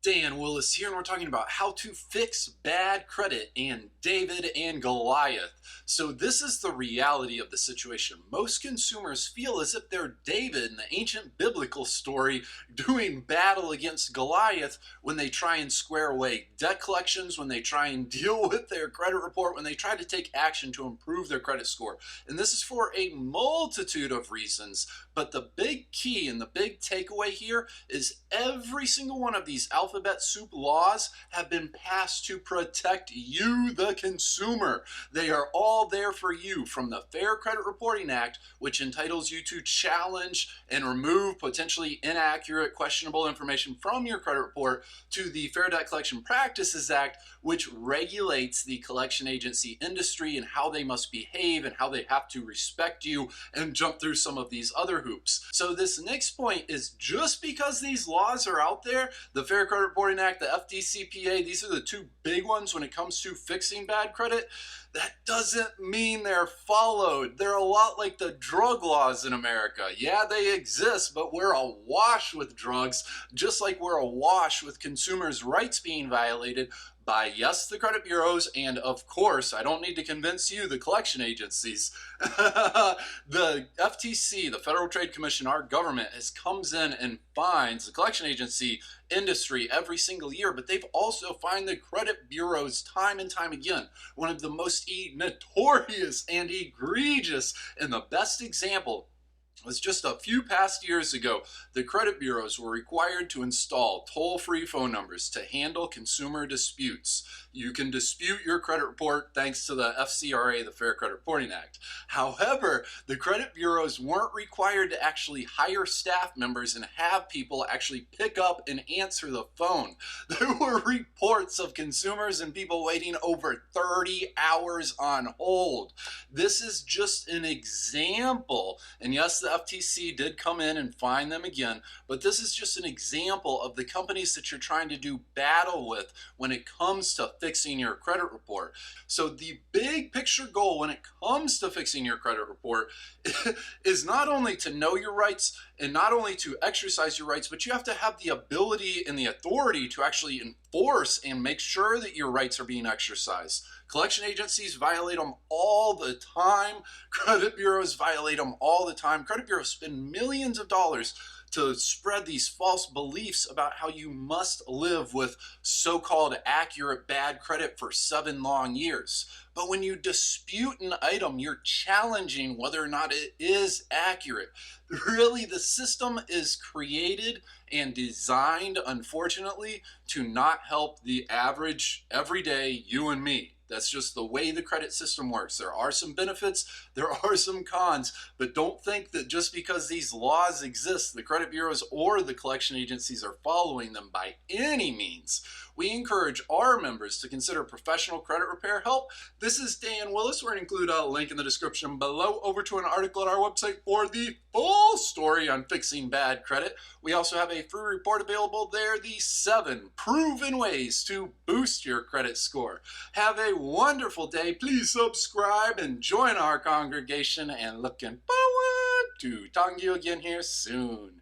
Dan Willis here, and we're talking about how to fix bad credit and David and Goliath. So, this is the reality of the situation. Most consumers feel as if they're David in the ancient biblical story doing battle against Goliath when they try and square away debt collections, when they try and deal with their credit report, when they try to take action to improve their credit score. And this is for a multitude of reasons. But the big key and the big takeaway here is every single one of these alphabet soup laws have been passed to protect you, the consumer. They are all there for you, from the Fair Credit Reporting Act, which entitles you to challenge and remove potentially inaccurate, questionable information from your credit report, to the Fair Debt Collection Practices Act, which regulates the collection agency industry and how they must behave and how they have to respect you, and jump through some of these other hoops. So this next point is, just because these laws are out there, the Fair Credit Reporting Act, the FDCPA, these are the two big ones when it comes to fixing bad credit, that doesn't mean they're followed. They're a lot like the drug laws in America. Yeah, they exist, but we're awash with drugs, just like we're awash with consumers' rights being violated by, yes, the credit bureaus, and of course, I don't need to convince you, the collection agencies. The FTC, the Federal Trade Commission, our government, comes in and fines the collection agency industry every single year, but they've also fined the credit bureaus time and time again. One of the most notorious and egregious, and the best example was just a few past years ago. The credit bureaus were required to install toll-free phone numbers to handle consumer disputes. You can dispute your credit report thanks to the FCRA, the Fair Credit Reporting Act. However, the credit bureaus weren't required to actually hire staff members and have people actually pick up and answer the phone. There were reports of consumers and people waiting over 30 hours on hold. This is just an example. And yes, the FTC did come in and fine them again, but this is just an example of the companies that you're trying to do battle with when it comes to fixing your credit report. So the big picture goal when it comes to fixing your credit report is not only to know your rights and not only to exercise your rights, but you have to have the ability and the authority to actually enforce and make sure that your rights are being exercised. Collection agencies violate them all the time. Credit bureaus violate them all the time. Credit bureaus spend millions of dollars to spread these false beliefs about how you must live with so-called accurate bad credit for 7 long years. But when you dispute an item, you're challenging whether or not it is accurate. Really, the system is created and designed, unfortunately, to not help the average, everyday you and me. That's just the way the credit system works. There are some benefits, there are some cons, but don't think that just because these laws exist, the credit bureaus or the collection agencies are following them by any means. We encourage our members to consider professional credit repair help. This is Dan Willis. We're going to include a link in the description below over to an article at our website for the full story on fixing bad credit. We also have a free report available there, the 7 proven ways to boost your credit score. Have a wonderful day. Please subscribe and join our congregation, and looking forward to talking to you again here soon.